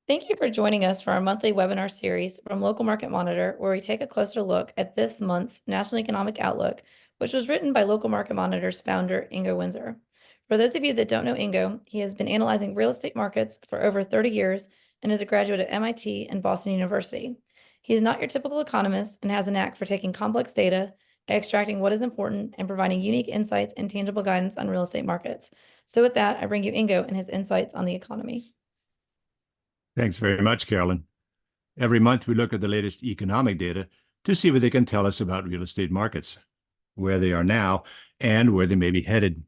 Thank you for joining us for our monthly webinar series from Local Market Monitor, where we take a closer look at this month's National Economic Outlook, which was written by Local Market Monitor's founder, Ingo Windsor. For those of you that don't know Ingo, he has been analyzing real estate markets for over 30 years and is a graduate of MIT and Boston University. He is not your typical economist and has a knack for taking complex data, extracting what is important, and providing unique insights and tangible guidance on real estate markets. So with that, I bring you Ingo and his insights on the economy. Thanks very much, Carolyn. Every month, we look at the latest economic data to see what they can tell us about real estate markets, where they are now, and where they may be headed.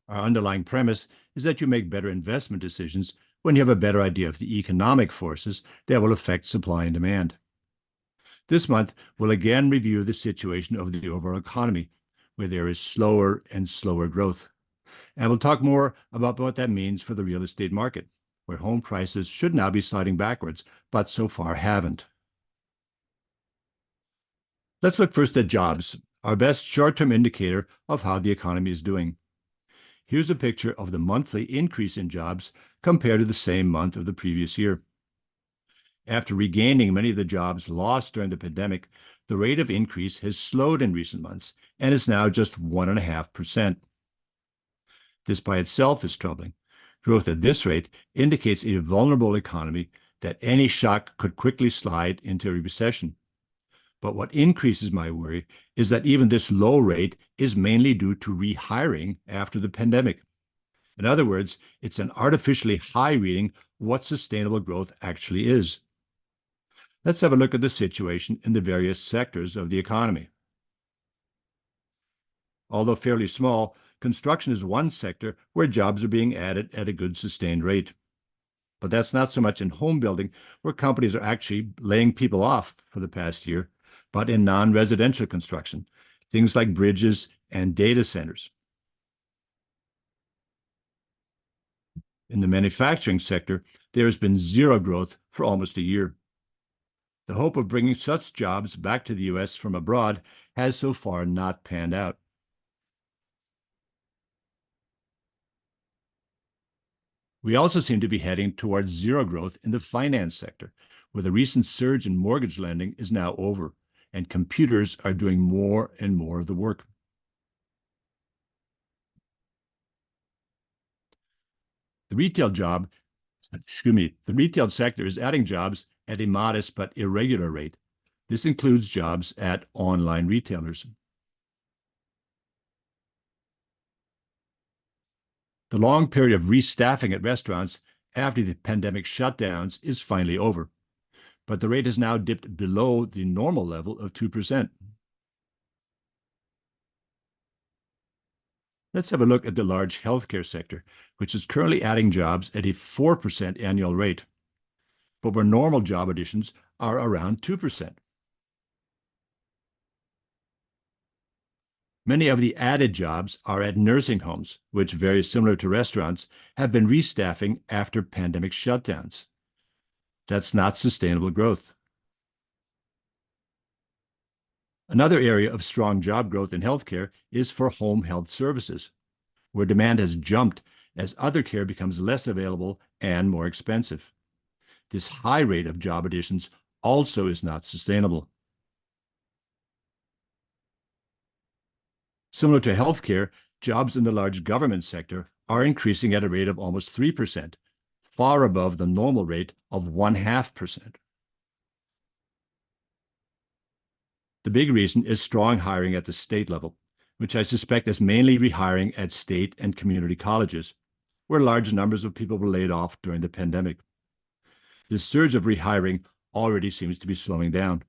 Our underlying premise is that you make better investment decisions when you have a better idea of the economic forces that will affect supply and demand. This month, we'll again review the situation of the overall economy, where there is slower and slower growth. And we'll talk more about what that means for the real estate market, where home prices should now be sliding backwards, but so far haven't. Let's look first at jobs, our best short-term indicator of how the economy is doing. Here's a picture of the monthly increase in jobs compared to the same month of the previous year. After regaining many of the jobs lost during the pandemic, the rate of increase has slowed in recent months and is now just 1.5%. This by itself is troubling. Growth at this rate indicates a vulnerable economy that any shock could quickly slide into a recession. But what increases my worry is that even this low rate is mainly due to rehiring after the pandemic. In other words, it's an artificially high reading of what sustainable growth actually is. Let's have a look at the situation in the various sectors of the economy. Although fairly small, construction is one sector where jobs are being added at a good sustained rate. But that's not so much in home building, where companies are actually laying people off for the past year, but in non-residential construction, things like bridges and data centers. In the manufacturing sector, there has been zero growth for almost a year. The hope of bringing such jobs back to the U.S. from abroad has so far not panned out. We also seem to be heading towards zero growth in the finance sector, where the recent surge in mortgage lending is now over, and computers are doing more and more of the work. The retail sector is adding jobs at a modest but irregular rate. This includes jobs at online retailers. The long period of restaffing at restaurants after the pandemic shutdowns is finally over, but the rate has now dipped below the normal level of 2%. Let's have a look at the large healthcare sector, which is currently adding jobs at a 4% annual rate, but where normal job additions are around 2%. Many of the added jobs are at nursing homes, which, very similar to restaurants, have been restaffing after pandemic shutdowns. That's not sustainable growth. Another area of strong job growth in healthcare is for home health services, where demand has jumped as other care becomes less available and more expensive. This high rate of job additions also is not sustainable. Similar to healthcare, jobs in the large government sector are increasing at a rate of almost 3%, far above the normal rate of 0.5%. The big reason is strong hiring at the state level, which I suspect is mainly rehiring at state and community colleges, where large numbers of people were laid off during the pandemic. This surge of rehiring already seems to be slowing down.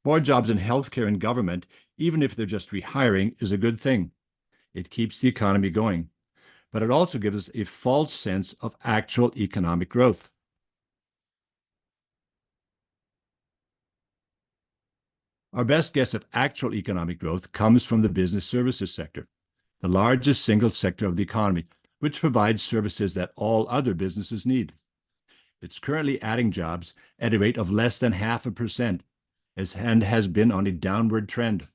More jobs in healthcare and government, even if they're just rehiring, is a good thing. It keeps the economy going, but it also gives us a false sense of actual economic growth. Our best guess of actual economic growth comes from the business services sector, the largest single sector of the economy, which provides services that all other businesses need. It's currently adding jobs at a rate of less than 0.5%, and has been on a downward trend.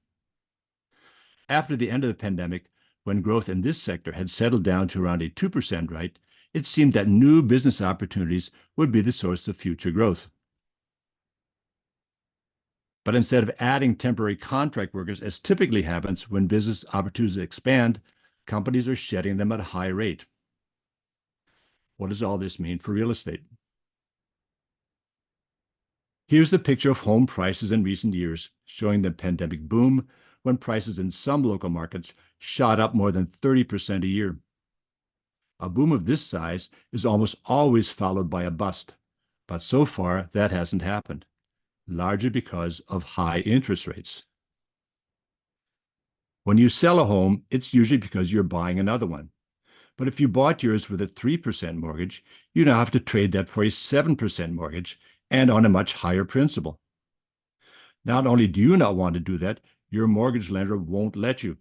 After the end of the pandemic, when growth in this sector had settled down to around a 2% rate, it seemed that new business opportunities would be the source of future growth. But instead of adding temporary contract workers, as typically happens when business opportunities expand, companies are shedding them at a high rate. What does all this mean for real estate? Here's the picture of home prices in recent years, showing the pandemic boom when prices in some local markets shot up more than 30% a year. A boom of this size is almost always followed by a bust, but so far that hasn't happened, largely because of high interest rates. When you sell a home, it's usually because you're buying another one. But if you bought yours with a 3% mortgage, you now have to trade that for a 7% mortgage and on a much higher principal. Not only do you not want to do that, your mortgage lender won't let you.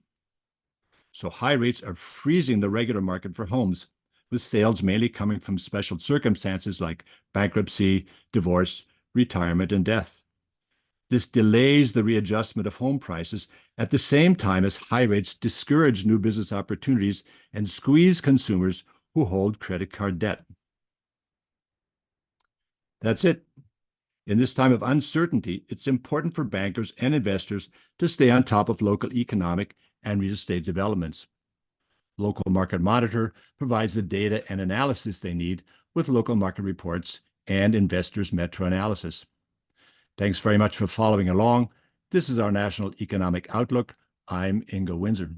So high rates are freezing the regular market for homes, with sales mainly coming from special circumstances like bankruptcy, divorce, retirement, and death. This delays the readjustment of home prices at the same time as high rates discourage new business opportunities and squeeze consumers who hold credit card debt. That's it. In this time of uncertainty, it's important for bankers and investors to stay on top of local economic and real estate developments. Local Market Monitor provides the data and analysis they need with local market reports and investors' metro analysis. Thanks very much for following along. This is our National Economic Outlook. I'm Ingo Windsor.